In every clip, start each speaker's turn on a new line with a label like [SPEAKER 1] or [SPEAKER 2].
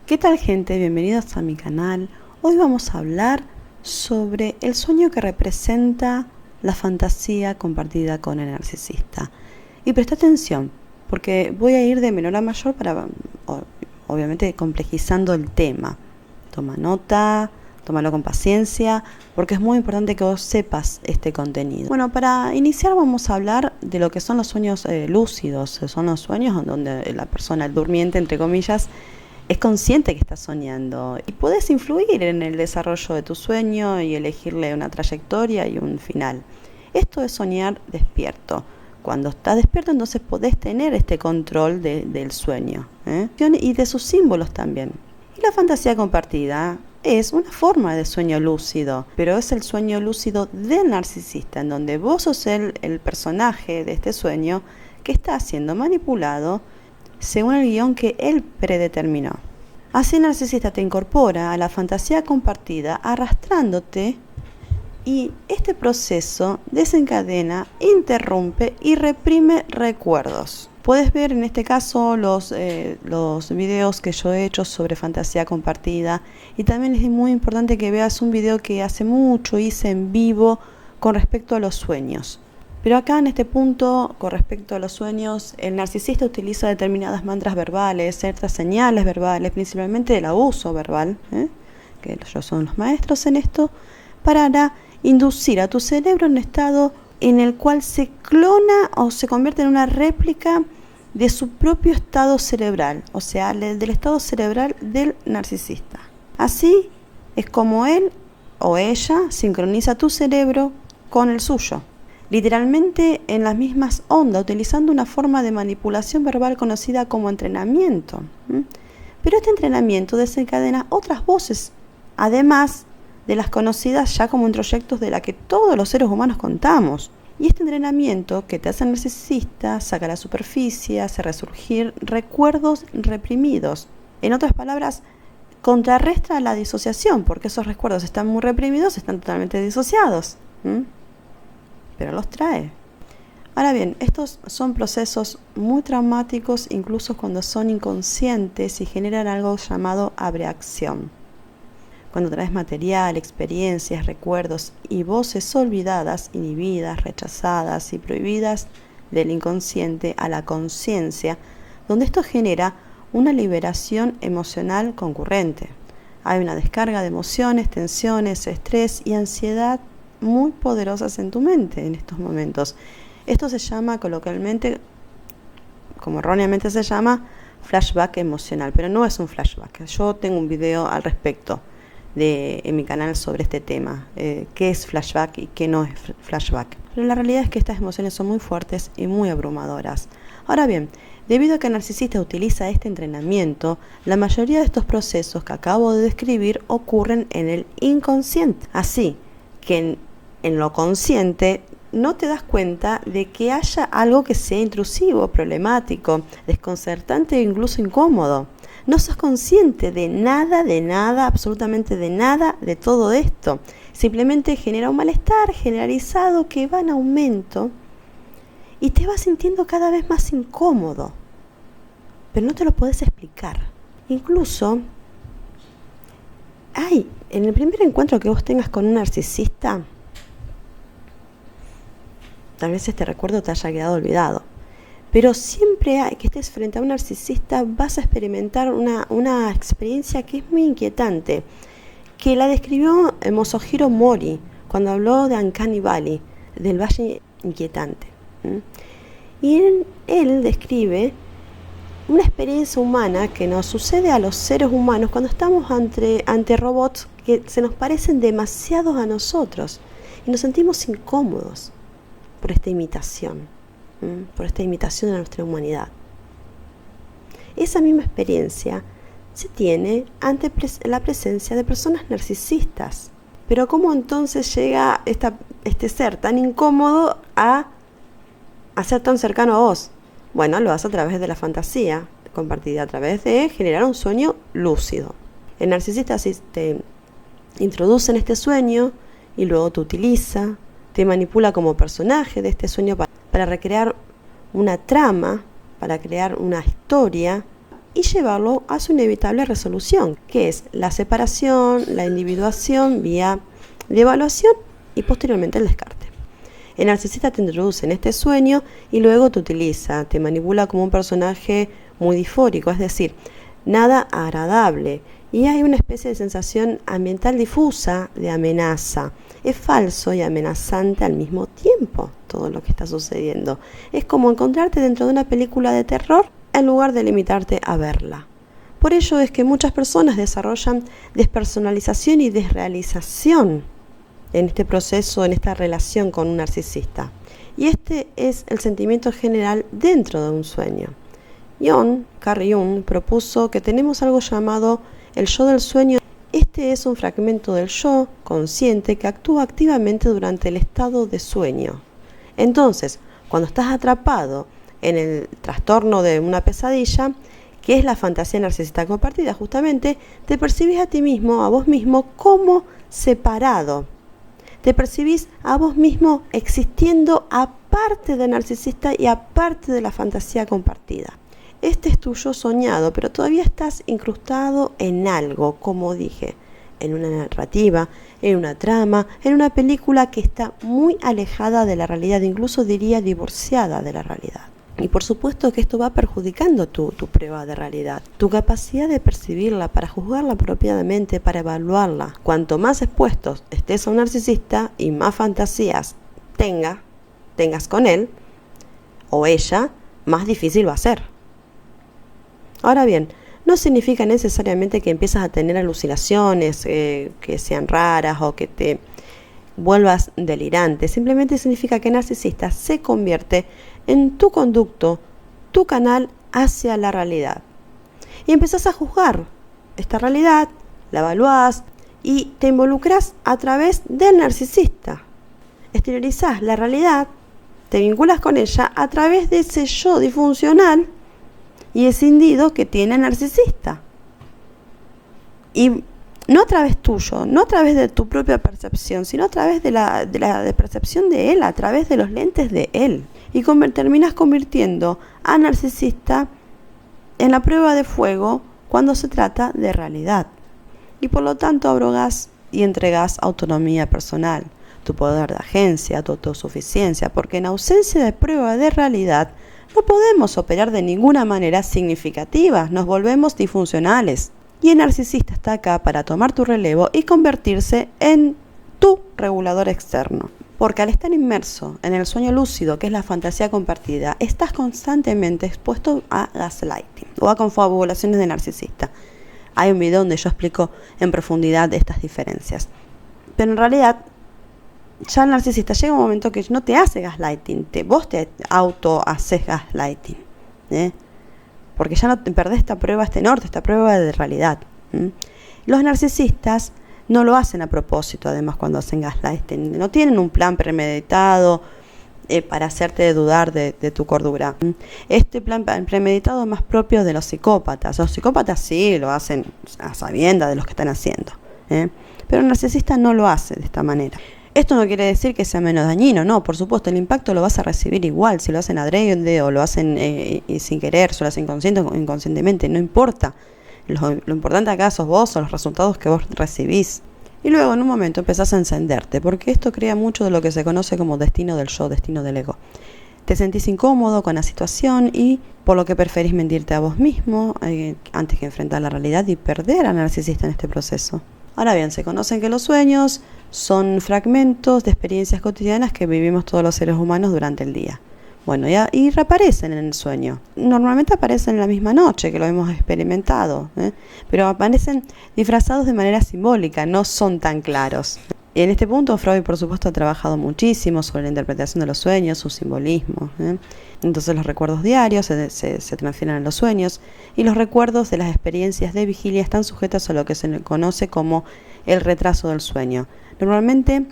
[SPEAKER 1] ¿Qué tal, gente? Bienvenidos a mi canal. Hoy vamos a hablar sobre el sueño que representa la fantasía compartida con el narcisista. Y presta atención, porque voy a ir de menor a mayor para, obviamente, complejizando el tema. Toma nota, tómalo con paciencia, porque es muy importante que vos sepas este contenido. Bueno, para iniciar vamos a hablar de lo que son los sueños lúcidos. Son los sueños donde la persona, el durmiente, entre comillas, es consciente que está soñando y puedes influir en el desarrollo de tu sueño y elegirle una trayectoria y un final. Esto es soñar despierto. Cuando estás despierto, entonces podés tener este control del sueño, y de sus símbolos también. Y la fantasía compartida es una forma de sueño lúcido, pero es el sueño lúcido del narcisista, en donde vos sos el personaje de este sueño que está siendo manipulado según el guión que él predeterminó. Así el narcisista te incorpora a la fantasía compartida arrastrándote, y este proceso desencadena, interrumpe y reprime recuerdos. Puedes ver en este caso los videos que yo he hecho sobre fantasía compartida, y también es muy importante que veas un video que hace mucho hice en vivo con respecto a los sueños. Pero acá en este punto, con respecto a los sueños, el narcisista utiliza determinadas mantras verbales, ciertas señales verbales, principalmente el abuso verbal, que ellos son los maestros en esto, para inducir a tu cerebro en un estado en el cual se clona o se convierte en una réplica de su propio estado cerebral, o sea, del estado cerebral del narcisista. Así es como él o ella sincroniza tu cerebro con el suyo, literalmente en las mismas ondas, utilizando una forma de manipulación verbal conocida como entrenamiento. Pero este entrenamiento desencadena otras voces, además de las conocidas ya como introyectos de la que todos los seres humanos contamos. Y este entrenamiento que te hace narcisista saca a la superficie, hace resurgir recuerdos reprimidos. En otras palabras, contrarresta la disociación, porque esos recuerdos están muy reprimidos, están totalmente disociados. Pero los trae. Ahora bien, estos son procesos muy traumáticos, incluso cuando son inconscientes, y generan algo llamado abreacción. Cuando traes material, experiencias, recuerdos y voces olvidadas, inhibidas, rechazadas y prohibidas del inconsciente a la conciencia, donde esto genera una liberación emocional concurrente. Hay una descarga de emociones, tensiones, estrés y ansiedad muy poderosas en tu mente en estos momentos. Esto se llama coloquialmente, como erróneamente se llama, flashback emocional, pero no es un flashback. Yo tengo un video al respecto en mi canal sobre este tema, qué es flashback y qué no es flashback. Pero la realidad es que estas emociones son muy fuertes y muy abrumadoras. Ahora bien, debido a que el narcisista utiliza este entrenamiento, la mayoría de estos procesos que acabo de describir ocurren en el inconsciente. Así que en lo consciente no te das cuenta de que haya algo que sea intrusivo, problemático, desconcertante e incluso incómodo. No sos consciente de nada, absolutamente de nada de todo esto. Simplemente genera un malestar generalizado que va en aumento y te vas sintiendo cada vez más incómodo. Pero no te lo podés explicar. Incluso, en el primer encuentro que vos tengas con un narcisista, tal vez este recuerdo te haya quedado olvidado. Pero siempre que estés frente a un narcisista vas a experimentar una experiencia que es muy inquietante, que la describió Motohiro Mori cuando habló de Uncanny Valley, del valle inquietante. Y él describe una experiencia humana que nos sucede a los seres humanos cuando estamos ante robots que se nos parecen demasiado a nosotros y nos sentimos incómodos por esta imitación. Por esta imitación de nuestra humanidad. Esa misma experiencia se tiene ante la presencia de personas narcisistas. Pero ¿cómo entonces llega este ser tan incómodo a ser tan cercano a vos? Bueno, lo hace a través de la fantasía compartida, a través de generar un sueño lúcido. El narcisista te introduce en este sueño y luego te utiliza, te manipula como personaje de este sueño para recrear una trama, para crear una historia y llevarlo a su inevitable resolución, que es la separación, la individuación vía la evaluación y posteriormente el descarte. El narcisista te introduce en este sueño y luego te utiliza, te manipula como un personaje muy disfórico, es decir, nada agradable, y hay una especie de sensación ambiental difusa de amenaza. Es falso y amenazante al mismo tiempo todo lo que está sucediendo. Es como encontrarte dentro de una película de terror en lugar de limitarte a verla. Por ello es que muchas personas desarrollan despersonalización y desrealización en este proceso, en esta relación con un narcisista. Y este es el sentimiento general dentro de un sueño. Carl Jung propuso que tenemos algo llamado el yo del sueño. Este es un fragmento del yo consciente que actúa activamente durante el estado de sueño. Entonces, cuando estás atrapado en el trastorno de una pesadilla, que es la fantasía narcisista compartida, justamente te percibís a ti mismo, a vos mismo, como separado. Te percibís a vos mismo existiendo aparte del narcisista y aparte de la fantasía compartida. Este es tu yo soñado, pero todavía estás incrustado en algo, como dije, en una narrativa, en una trama, en una película que está muy alejada de la realidad, incluso diría divorciada de la realidad. Y por supuesto que esto va perjudicando tu prueba de realidad, tu capacidad de percibirla, para juzgarla apropiadamente, para evaluarla. Cuanto más expuestos estés a un narcisista y más fantasías tengas con él o ella, más difícil va a ser. Ahora bien, no significa necesariamente que empiezas a tener alucinaciones que sean raras o que te vuelvas delirante. Simplemente significa que el narcisista se convierte en tu conducto, tu canal hacia la realidad. Y empezás a juzgar esta realidad, la evaluás y te involucras a través del narcisista. Exteriorizás la realidad, te vinculas con ella a través de ese yo disfuncional y escindido que tiene el narcisista. Y no a través tuyo, no a través de tu propia percepción, sino a través de la percepción de él, a través de los lentes de él. Y terminas convirtiendo al narcisista en la prueba de fuego cuando se trata de realidad. Y por lo tanto abrogás y entregás autonomía personal, tu poder de agencia, tu autosuficiencia, porque en ausencia de prueba de realidad no podemos operar de ninguna manera significativa, nos volvemos disfuncionales. Y el narcisista está acá para tomar tu relevo y convertirse en tu regulador externo. Porque al estar inmerso en el sueño lúcido, que es la fantasía compartida, estás constantemente expuesto a gaslighting o a confabulaciones de narcisista. Hay un video donde yo explico en profundidad estas diferencias. Pero en realidad, ya el narcisista llega un momento que no te hace gaslighting, vos te auto haces gaslighting, porque ya no te perdés esta prueba, este norte, esta prueba de realidad. Los narcisistas no lo hacen a propósito, además, cuando hacen gaslighting. No tienen un plan premeditado para hacerte dudar de tu cordura. Este plan premeditado es más propio de los psicópatas. Los psicópatas sí lo hacen a sabiendas de lo que están haciendo, pero el narcisista no lo hace de esta manera. Esto no quiere decir que sea menos dañino, no, por supuesto, el impacto lo vas a recibir igual, si lo hacen adrede o lo hacen sin querer, si lo hacen consciente o inconscientemente, no importa. Lo importante acá sos vos o los resultados que vos recibís. Y luego en un momento empezás a encenderte, porque esto crea mucho de lo que se conoce como destino del yo, destino del ego. Te sentís incómodo con la situación y por lo que preferís mentirte a vos mismo antes que enfrentar la realidad y perder al narcisista en este proceso. Ahora bien, se conocen que los sueños son fragmentos de experiencias cotidianas que vivimos todos los seres humanos durante el día. Bueno, y reaparecen en el sueño. Normalmente aparecen en la misma noche que lo hemos experimentado, pero aparecen disfrazados de manera simbólica, no son tan claros. Y en este punto Freud, por supuesto, ha trabajado muchísimo sobre la interpretación de los sueños, su simbolismo. Entonces los recuerdos diarios se transfieren a los sueños y los recuerdos de las experiencias de vigilia están sujetos a lo que se conoce como el retraso del sueño. Normalmente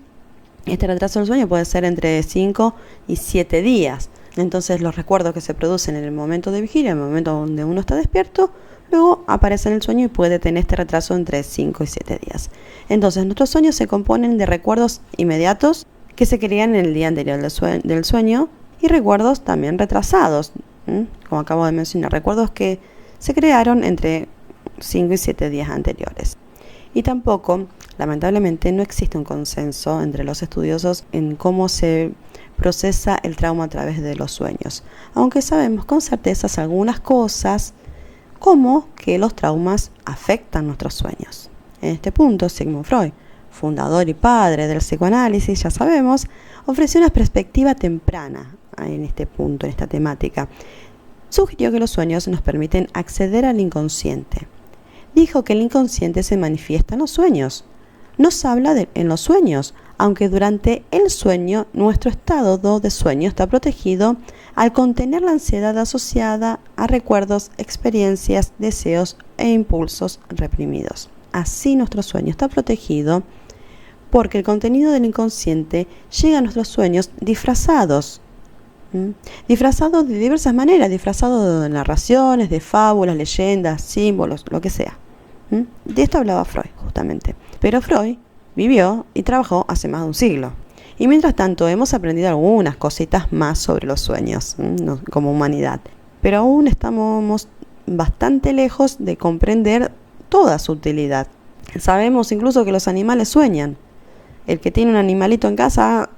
[SPEAKER 1] este retraso del sueño puede ser entre 5 y 7 días. Entonces los recuerdos que se producen en el momento de vigilia, en el momento donde uno está despierto, luego aparece en el sueño y puede tener este retraso entre 5 y 7 días. Entonces nuestros sueños se componen de recuerdos inmediatos que se crean en el día anterior del sueño y recuerdos también retrasados, como acabo de mencionar, recuerdos que se crearon entre 5 y 7 días anteriores. Y tampoco, lamentablemente, no existe un consenso entre los estudiosos en cómo se procesa el trauma a través de los sueños, aunque sabemos con certeza algunas cosas, como que los traumas afectan nuestros sueños. En este punto, Sigmund Freud, fundador y padre del psicoanálisis, ya sabemos, ofreció una perspectiva temprana en este punto, en esta temática. Sugirió que los sueños nos permiten acceder al inconsciente. Dijo que el inconsciente se manifiesta en los sueños. Nos habla en los sueños, aunque durante el sueño nuestro estado de sueño está protegido al contener la ansiedad asociada a recuerdos, experiencias, deseos e impulsos reprimidos. Así nuestro sueño está protegido porque el contenido del inconsciente llega a nuestros sueños disfrazados. Disfrazados de diversas maneras, disfrazados de narraciones, de fábulas, leyendas, símbolos, lo que sea. De esto hablaba Freud, justamente. Pero Freud vivió y trabajó hace más de un siglo. Y mientras tanto hemos aprendido algunas cositas más sobre los sueños, como humanidad. Pero aún estamos bastante lejos de comprender toda su utilidad. Sabemos incluso que los animales sueñan. El que tiene un animalito en casa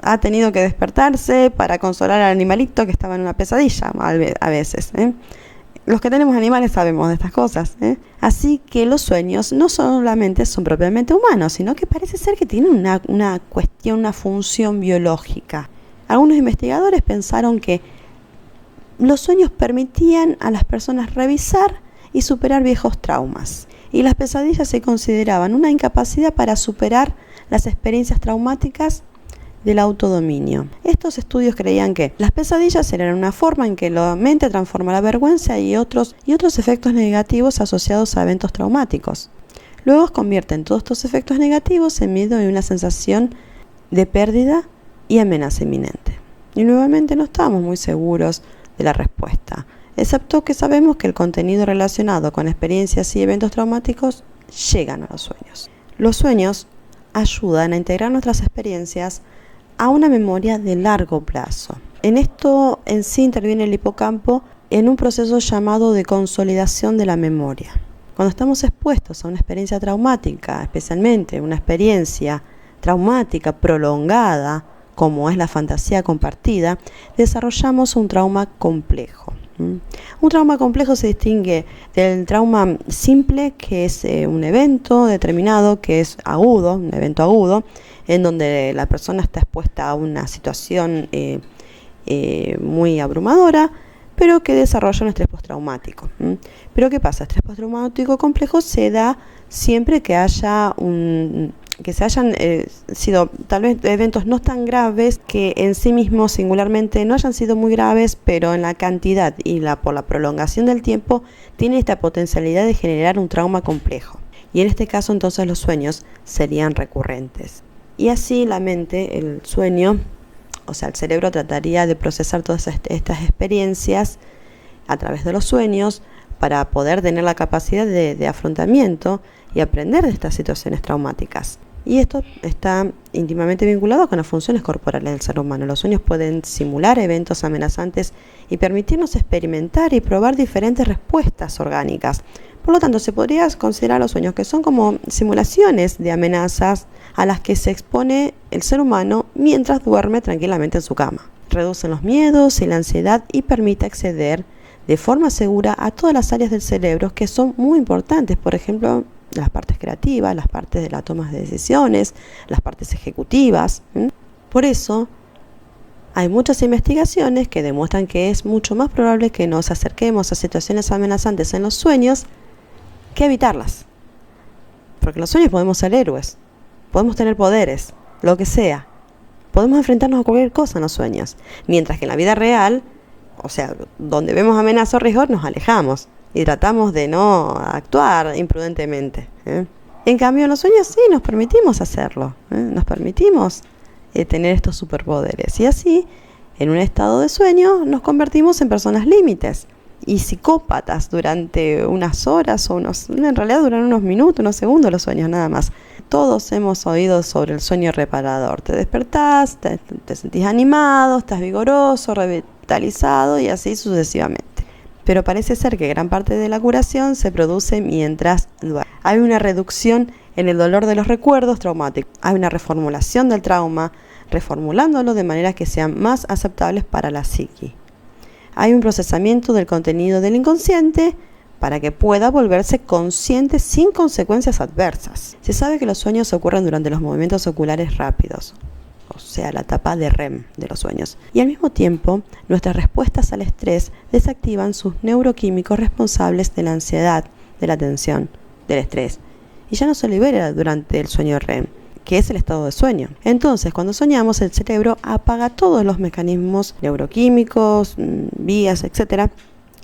[SPEAKER 1] ha tenido que despertarse para consolar al animalito que estaba en una pesadilla a veces. Los que tenemos animales sabemos de estas cosas. Así que los sueños no solamente son propiamente humanos, sino que parece ser que tienen una cuestión, una función biológica. Algunos investigadores pensaron que los sueños permitían a las personas revisar y superar viejos traumas. Y las pesadillas se consideraban una incapacidad para superar las experiencias traumáticas del autodominio. Estos estudios creían que las pesadillas eran una forma en que la mente transforma la vergüenza y otros efectos negativos asociados a eventos traumáticos. Luego convierten todos estos efectos negativos en miedo y una sensación de pérdida y amenaza inminente. Y nuevamente no estamos muy seguros de la respuesta, excepto que sabemos que el contenido relacionado con experiencias y eventos traumáticos llegan a los sueños. Los sueños ayudan a integrar nuestras experiencias a una memoria de largo plazo. En esto en sí interviene el hipocampo en un proceso llamado de consolidación de la memoria. Cuando estamos expuestos a una experiencia traumática, especialmente una experiencia traumática prolongada, como es la fantasía compartida, desarrollamos un trauma complejo. Un trauma complejo se distingue del trauma simple, que es un evento determinado, que es agudo, un evento agudo, en donde la persona está expuesta a una situación muy abrumadora, pero que desarrolla un estrés postraumático. Pero ¿qué pasa? El estrés postraumático complejo se da siempre que que se hayan sido tal vez eventos no tan graves, que en sí mismos singularmente no hayan sido muy graves, pero en la cantidad y por la prolongación del tiempo tiene esta potencialidad de generar un trauma complejo. Y en este caso entonces los sueños serían recurrentes. Y así la mente, el sueño, o sea, el cerebro trataría de procesar todas estas experiencias a través de los sueños para poder tener la capacidad de afrontamiento y aprender de estas situaciones traumáticas. Y esto está íntimamente vinculado con las funciones corporales del ser humano. Los sueños pueden simular eventos amenazantes y permitirnos experimentar y probar diferentes respuestas orgánicas. Por lo tanto, se podría considerar los sueños que son como simulaciones de amenazas a las que se expone el ser humano mientras duerme tranquilamente en su cama. Reducen los miedos y la ansiedad y permite acceder de forma segura a todas las áreas del cerebro que son muy importantes. Por ejemplo, las partes creativas, las partes de la toma de decisiones, las partes ejecutivas. Por eso, hay muchas investigaciones que demuestran que es mucho más probable que nos acerquemos a situaciones amenazantes en los sueños que evitarlas. Porque en los sueños podemos ser héroes, podemos tener poderes, lo que sea. Podemos enfrentarnos a cualquier cosa en los sueños. Mientras que en la vida real, o sea, donde vemos amenazas o riesgos, nos alejamos y tratamos de no actuar imprudentemente. En cambio, en los sueños sí nos permitimos hacerlo. Nos permitimos tener estos superpoderes. Y así, en un estado de sueño, nos convertimos en personas límites y psicópatas durante unas horas en realidad duran unos minutos, unos segundos los sueños nada más. Todos hemos oído sobre el sueño reparador. Te despertás, te sentís animado, estás vigoroso, revitalizado y así sucesivamente. pero parece ser que gran parte de la curación se produce mientras duerme. Hay una reducción en el dolor de los recuerdos traumáticos. Hay una reformulación del trauma, reformulándolo de manera que sean más aceptables para la psiqui. Hay un procesamiento del contenido del inconsciente para que pueda volverse consciente sin consecuencias adversas. Se sabe que los sueños ocurren durante los movimientos oculares rápidos, o sea, la etapa de REM de los sueños. Y al mismo tiempo, nuestras respuestas al estrés desactivan sus neuroquímicos responsables de la ansiedad, de la tensión, del estrés. Y ya no se libera durante el sueño REM, que es el estado de sueño. Entonces, cuando soñamos, el cerebro apaga todos los mecanismos neuroquímicos, vías, etc.,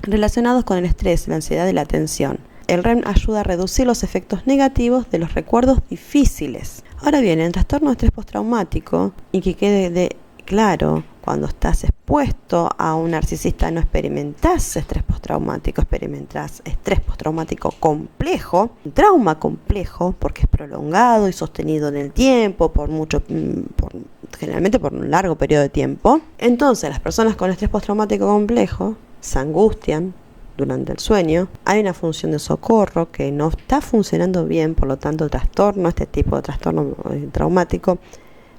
[SPEAKER 1] relacionados con el estrés, la ansiedad y la tensión. El REM ayuda a reducir los efectos negativos de los recuerdos difíciles. Ahora bien, en trastorno de estrés postraumático, y que quede claro, cuando estás expuesto a un narcisista no experimentás estrés postraumático, experimentás estrés postraumático complejo, trauma complejo, porque es prolongado y sostenido en el tiempo, generalmente por un largo periodo de tiempo. Entonces, las personas con estrés postraumático complejo se angustian durante el sueño, hay una función de socorro que no está funcionando bien, por lo tanto este tipo de trastorno traumático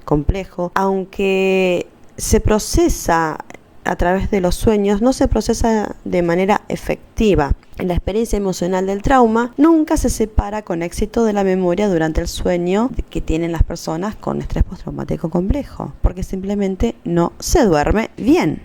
[SPEAKER 1] complejo, aunque se procesa a través de los sueños, no se procesa de manera efectiva. La experiencia emocional del trauma nunca se separa con éxito de la memoria durante el sueño que tienen las personas con estrés postraumático complejo, porque simplemente no se duerme bien.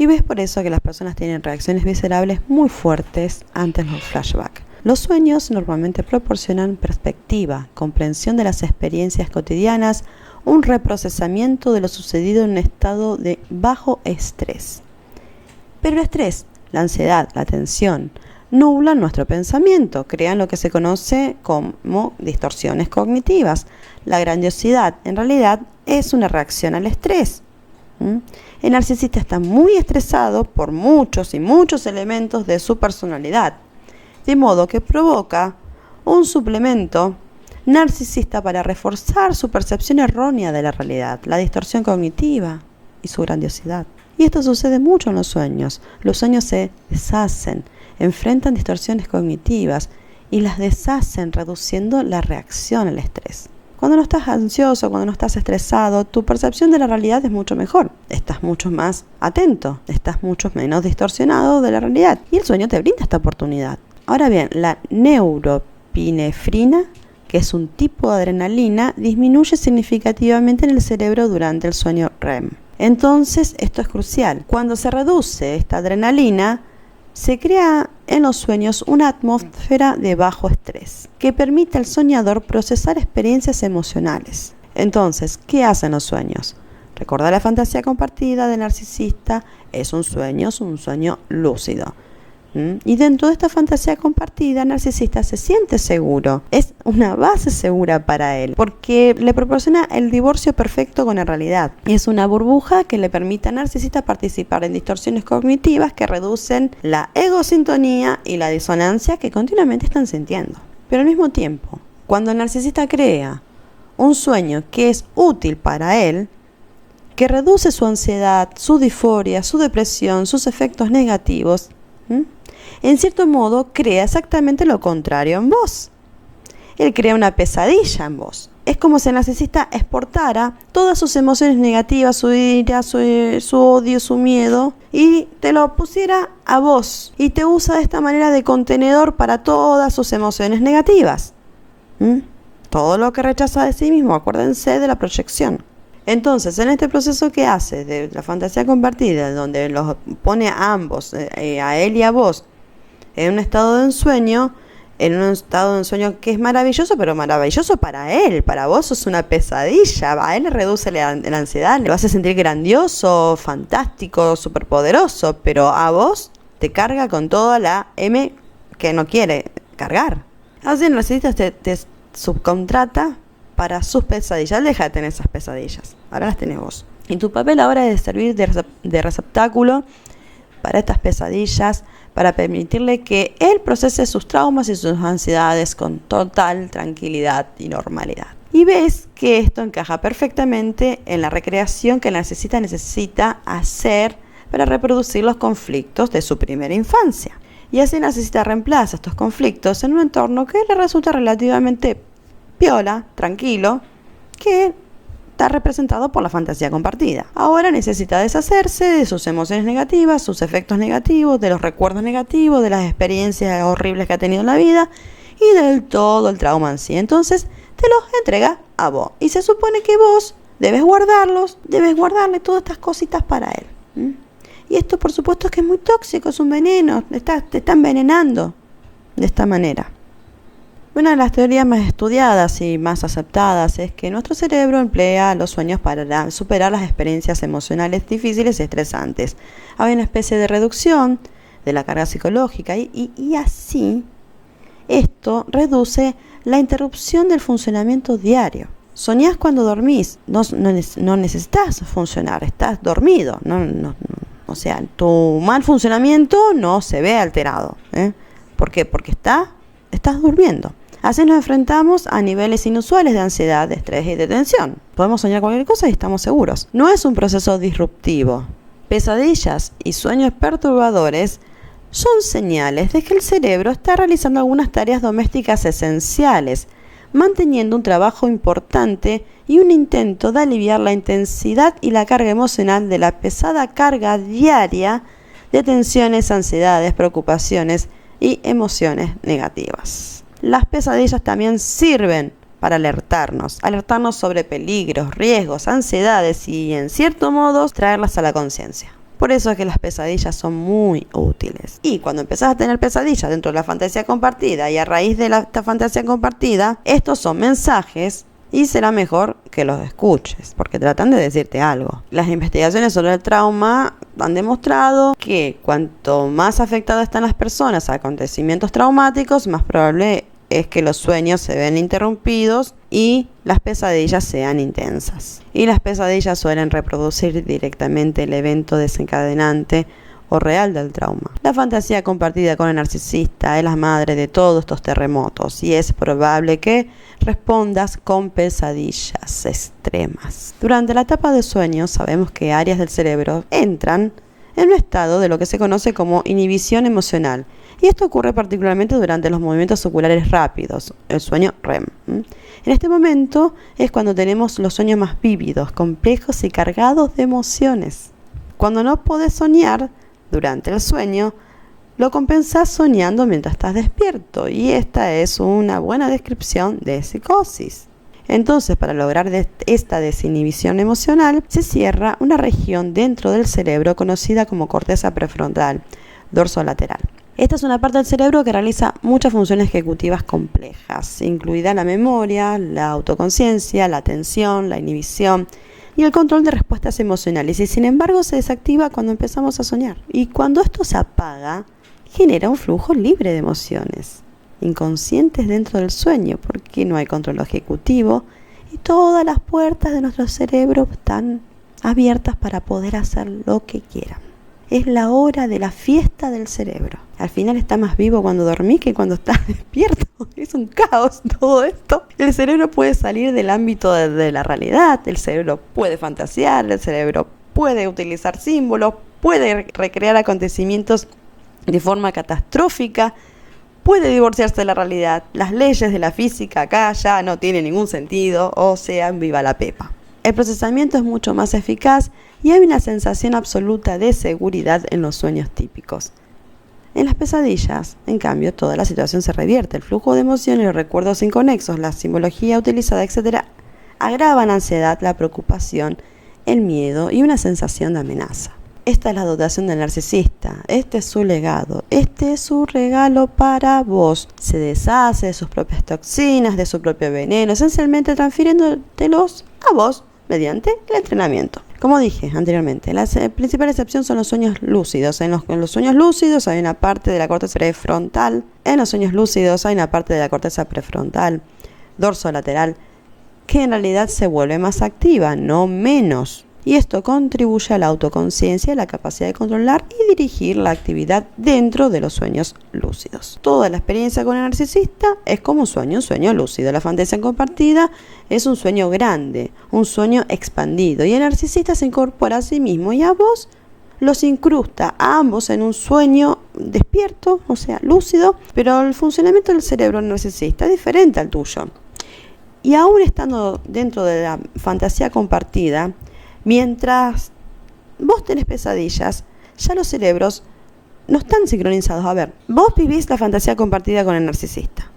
[SPEAKER 1] Y ves por eso que las personas tienen reacciones viscerales muy fuertes ante los flashbacks. Los sueños normalmente proporcionan perspectiva, comprensión de las experiencias cotidianas, un reprocesamiento de lo sucedido en un estado de bajo estrés. Pero el estrés, la ansiedad, la tensión, nublan nuestro pensamiento, crean lo que se conoce como distorsiones cognitivas. La grandiosidad, en realidad, es una reacción al estrés. El narcisista está muy estresado por muchos y muchos elementos de su personalidad, de modo que provoca un suplemento narcisista para reforzar su percepción errónea de la realidad, la distorsión cognitiva y su grandiosidad. Y esto sucede mucho en los sueños. Los sueños se deshacen, enfrentan distorsiones cognitivas y las deshacen reduciendo la reacción al estrés. Cuando no estás ansioso, cuando no estás estresado, tu percepción de la realidad es mucho mejor. Estás mucho más atento, estás mucho menos distorsionado de la realidad. Y el sueño te brinda esta oportunidad. Ahora bien, la neuropinefrina, que es un tipo de adrenalina, disminuye significativamente en el cerebro durante el sueño REM. Entonces, esto es crucial. Cuando se reduce esta adrenalina, se crea en los sueños una atmósfera de bajo estrés que permite al soñador procesar experiencias emocionales. Entonces, ¿qué hacen los sueños? Recordar la fantasía compartida del narcisista es un sueño lúcido. Y dentro de esta fantasía compartida, el narcisista se siente seguro. Es una base segura para él, porque le proporciona el divorcio perfecto con la realidad. Y es una burbuja que le permite al narcisista participar en distorsiones cognitivas que reducen la egosintonía y la disonancia que continuamente están sintiendo. Pero al mismo tiempo, cuando el narcisista crea un sueño que es útil para él, que reduce su ansiedad, su disforia, su depresión, sus efectos negativos, en cierto modo crea exactamente lo contrario en vos. Él crea una pesadilla en vos. Es como si el narcisista exportara todas sus emociones negativas, su ira, su odio, su miedo, y te lo pusiera a vos. Y te usa de esta manera de contenedor para todas sus emociones negativas. Todo lo que rechaza de sí mismo, acuérdense de la proyección. Entonces, en este proceso que hace de la fantasía compartida, donde los pone a ambos, a él y a vos, en un estado de ensueño, que es maravilloso, pero maravilloso para él. Para vos es una pesadilla. A él le reduce la ansiedad, le hace sentir grandioso, fantástico, superpoderoso, pero a vos te carga con toda la M que no quiere cargar. Así el narcisista te subcontrata para sus pesadillas. Deja de tener esas pesadillas, ahora las tenés vos. Y tu papel ahora es servir de receptáculo para estas pesadillas, para permitirle que él procese sus traumas y sus ansiedades con total tranquilidad y normalidad. Y ves que esto encaja perfectamente en la recreación que el narcisista necesita hacer para reproducir los conflictos de su primera infancia. Y así el narcisista reemplaza estos conflictos en un entorno que le resulta relativamente piola, tranquilo, que está representado por la fantasía compartida. Ahora necesita deshacerse de sus emociones negativas, sus efectos negativos, de los recuerdos negativos, de las experiencias horribles que ha tenido en la vida y del todo el trauma en sí. Entonces te los entrega a vos. Y se supone que vos debes guardarle todas estas cositas para él. Y esto por supuesto es que es muy tóxico, es un veneno, te está envenenando de esta manera. Una de las teorías más estudiadas y más aceptadas es que nuestro cerebro emplea los sueños para superar las experiencias emocionales difíciles y estresantes. Hay una especie de reducción de la carga psicológica y así esto reduce la interrupción del funcionamiento diario. Soñás cuando dormís, no necesitas funcionar, estás dormido. O sea, tu mal funcionamiento no se ve alterado. ¿Por qué? Porque estás durmiendo. Así nos enfrentamos a niveles inusuales de ansiedad, de estrés y de tensión. Podemos soñar cualquier cosa y estamos seguros. No es un proceso disruptivo. Pesadillas y sueños perturbadores son señales de que el cerebro está realizando algunas tareas domésticas esenciales, manteniendo un trabajo importante y un intento de aliviar la intensidad y la carga emocional de la pesada carga diaria de tensiones, ansiedades, preocupaciones y emociones negativas. Las pesadillas también sirven para alertarnos sobre peligros, riesgos, ansiedades y, en cierto modo, traerlas a la conciencia. Por eso es que las pesadillas son muy útiles. Y cuando empezás a tener pesadillas dentro de la fantasía compartida y a raíz de esta fantasía compartida, estos son mensajes y será mejor que los escuches, porque tratan de decirte algo. Las investigaciones sobre el trauma han demostrado que cuanto más afectadas están las personas a acontecimientos traumáticos, más probable es que los sueños se ven interrumpidos y las pesadillas sean intensas. Y las pesadillas suelen reproducir directamente el evento desencadenante o real del trauma. La fantasía compartida con el narcisista es la madre de todos estos terremotos y es probable que respondas con pesadillas extremas. Durante la etapa de sueño sabemos que áreas del cerebro entran en un estado de lo que se conoce como inhibición emocional, y esto ocurre particularmente durante los movimientos oculares rápidos, el sueño REM. En este momento es cuando tenemos los sueños más vívidos, complejos y cargados de emociones. Cuando no podés soñar durante el sueño, lo compensás soñando mientras estás despierto, y esta es una buena descripción de psicosis. Entonces, para lograr esta desinhibición emocional, se cierra una región dentro del cerebro conocida como corteza prefrontal, dorsolateral. Esta es una parte del cerebro que realiza muchas funciones ejecutivas complejas, incluida la memoria, la autoconciencia, la atención, la inhibición y el control de respuestas emocionales, y sin embargo se desactiva cuando empezamos a soñar. Y cuando esto se apaga, genera un flujo libre de emociones inconscientes dentro del sueño, porque no hay control ejecutivo y todas las puertas de nuestro cerebro están abiertas para poder hacer lo que quieran. Es la hora de la fiesta del cerebro. Al final está más vivo cuando dormís que cuando estás despierto. Es un caos todo esto. El cerebro puede salir del ámbito de la realidad, el cerebro puede fantasear, el cerebro puede utilizar símbolos, puede recrear acontecimientos de forma catastrófica, puede divorciarse de la realidad. Las leyes de la física acá ya no tienen ningún sentido, o sea, viva la pepa. El procesamiento es mucho más eficaz y hay una sensación absoluta de seguridad en los sueños típicos. En las pesadillas, en cambio, toda la situación se revierte. El flujo de emociones, los recuerdos inconexos, la simbología utilizada, etc., agravan la ansiedad, la preocupación, el miedo y una sensación de amenaza. Esta es la dotación del narcisista, este es su legado, este es su regalo para vos. Se deshace de sus propias toxinas, de su propio veneno, esencialmente transfiriéndotelos a vos mediante el entrenamiento. Como dije anteriormente, la principal excepción son los sueños lúcidos. En los sueños lúcidos hay una parte de la corteza prefrontal, dorsolateral, que en realidad se vuelve más activa, no menos. Y esto contribuye a la autoconciencia y la capacidad de controlar y dirigir la actividad dentro de los sueños lúcidos. Toda la experiencia con el narcisista es como un sueño lúcido. La fantasía compartida es un sueño grande, un sueño expandido. Y el narcisista se incorpora a sí mismo y a vos los incrusta a ambos en un sueño despierto, o sea, lúcido, pero el funcionamiento del cerebro narcisista es diferente al tuyo. Y aún estando dentro de la fantasía compartida, mientras vos tenés pesadillas, ya los cerebros no están sincronizados. A ver, vos vivís la fantasía compartida con el narcisista.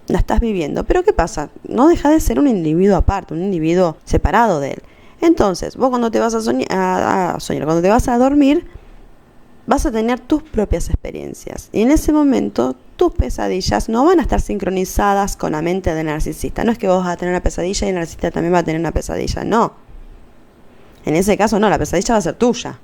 [SPEAKER 1] La estás viviendo. Pero ¿qué pasa? No deja de ser un individuo aparte, un individuo separado de él. Entonces, vos cuando te vas a soñar, cuando te vas a dormir, vas a tener tus propias experiencias. Y en ese momento, tus pesadillas no van a estar sincronizadas con la mente del narcisista. No es que vos vas a tener una pesadilla y el narcisista también va a tener una pesadilla. No. En ese caso, no, la pesadilla va a ser tuya.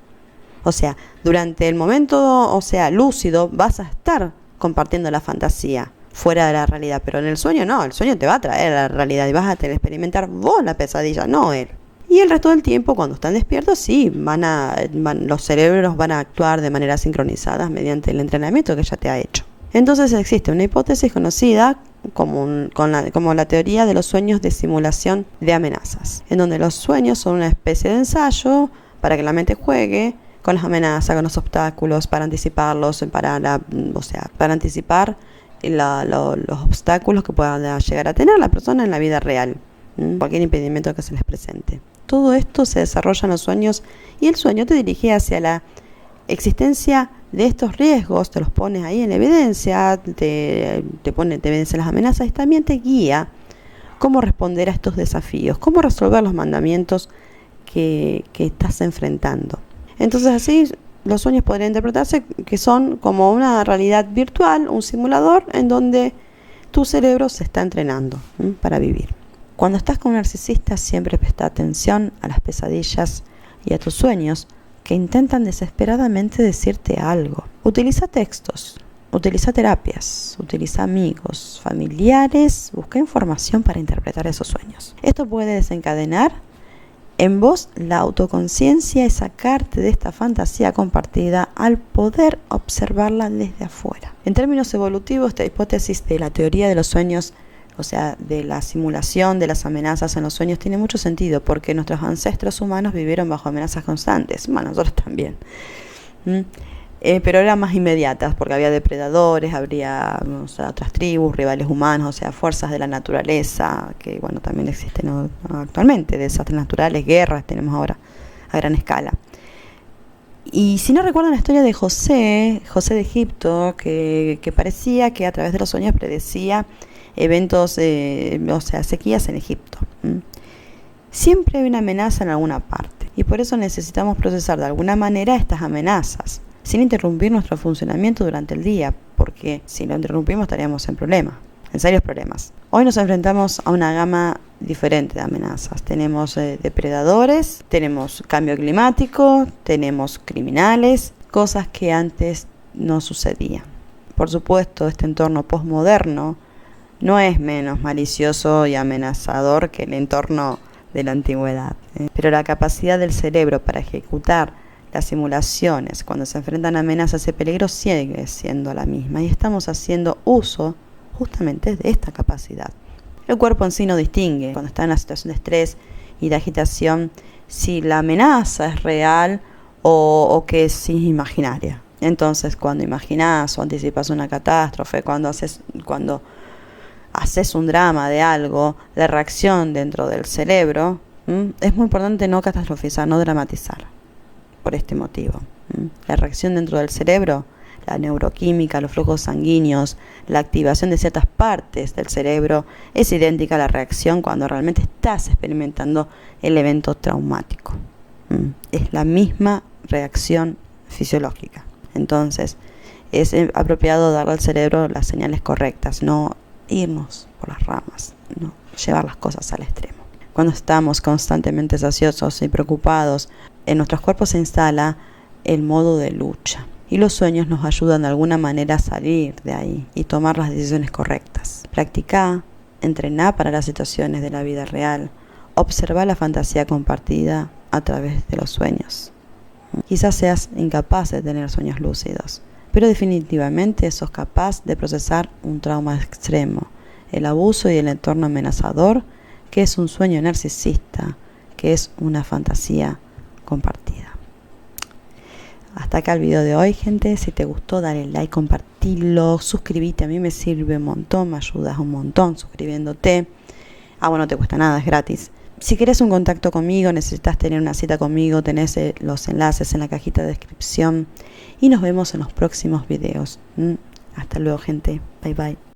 [SPEAKER 1] O sea, durante el momento, lúcido, vas a estar compartiendo la fantasía fuera de la realidad. Pero en el sueño no, el sueño te va a traer a la realidad y vas a tener que experimentar vos la pesadilla, no él. Y el resto del tiempo, cuando están despiertos, sí, los cerebros van a actuar de manera sincronizadas mediante el entrenamiento que ya te ha hecho. Entonces existe una hipótesis conocida como la teoría de los sueños de simulación de amenazas, en donde los sueños son una especie de ensayo para que la mente juegue con las amenazas, con los obstáculos, para anticiparlos, para anticipar los obstáculos que pueda llegar a tener la persona en la vida real, cualquier impedimento que se les presente. Todo esto se desarrolla en los sueños y el sueño te dirige hacia la existencia de estos riesgos, te los pones ahí en evidencia, te evidencia las amenazas y también te guía cómo responder a estos desafíos, cómo resolver los mandamientos que estás enfrentando. Entonces así los sueños podrían interpretarse que son como una realidad virtual, un simulador en donde tu cerebro se está entrenando para vivir. Cuando estás con un narcisista, siempre presta atención a las pesadillas y a tus sueños que intentan desesperadamente decirte algo. Utiliza textos, utiliza terapias, utiliza amigos, familiares, busca información para interpretar esos sueños. Esto puede desencadenar en vos la autoconciencia y sacarte de esta fantasía compartida al poder observarla desde afuera. En términos evolutivos, esta hipótesis de la teoría de los sueños, o sea, de la simulación de las amenazas en los sueños, tiene mucho sentido porque nuestros ancestros humanos vivieron bajo amenazas constantes. Bueno, nosotros también. Pero eran más inmediatas porque había depredadores, habría otras tribus, rivales humanos, fuerzas de la naturaleza, que también existen actualmente, desastres naturales, guerras tenemos ahora a gran escala. Y si no recuerdan la historia de José de Egipto, que parecía que a través de los sueños predecía eventos, sequías en Egipto. Siempre hay una amenaza en alguna parte y por eso necesitamos procesar de alguna manera estas amenazas sin interrumpir nuestro funcionamiento durante el día, porque si lo interrumpimos estaríamos en serios problemas. Hoy nos enfrentamos a una gama diferente de amenazas. Tenemos depredadores, tenemos cambio climático, tenemos criminales, cosas que antes no sucedían. Por supuesto, este entorno posmoderno no es menos malicioso y amenazador que el entorno de la antigüedad, pero la capacidad del cerebro para ejecutar las simulaciones cuando se enfrentan a amenazas y peligros sigue siendo la misma y estamos haciendo uso justamente de esta capacidad. El cuerpo en sí no distingue cuando está en una situación de estrés y de agitación si la amenaza es real o que es imaginaria. Entonces, cuando imaginas o anticipas una catástrofe, cuando haces un drama de algo, la reacción dentro del cerebro, es muy importante no catastrofizar, no dramatizar. Por este motivo, la reacción dentro del cerebro, la neuroquímica, los flujos sanguíneos, la activación de ciertas partes del cerebro es idéntica a la reacción cuando realmente estás experimentando el evento traumático. Es la misma reacción fisiológica. Entonces, es apropiado darle al cerebro las señales correctas, no irnos por las ramas, no llevar las cosas al extremo. Cuando estamos constantemente ansiosos y preocupados, en nuestros cuerpos se instala el modo de lucha y los sueños nos ayudan de alguna manera a salir de ahí y tomar las decisiones correctas. Practica, entrená para las situaciones de la vida real, observa la fantasía compartida a través de los sueños. Quizás seas incapaz de tener sueños lúcidos, pero definitivamente sos capaz de procesar un trauma extremo, el abuso y el entorno amenazador, que es un sueño narcisista, que es una fantasía compartida. hasta acá el video de hoy, gente. Si te gustó, dale like, compartilo, suscríbete. A mí me sirve un montón, me ayudas un montón suscribiéndote. No te cuesta nada, es gratis. Si querés un contacto conmigo, necesitas tener una cita conmigo, tenés los enlaces en la cajita de descripción. Y nos vemos en los próximos videos. Hasta luego, gente. Bye, bye.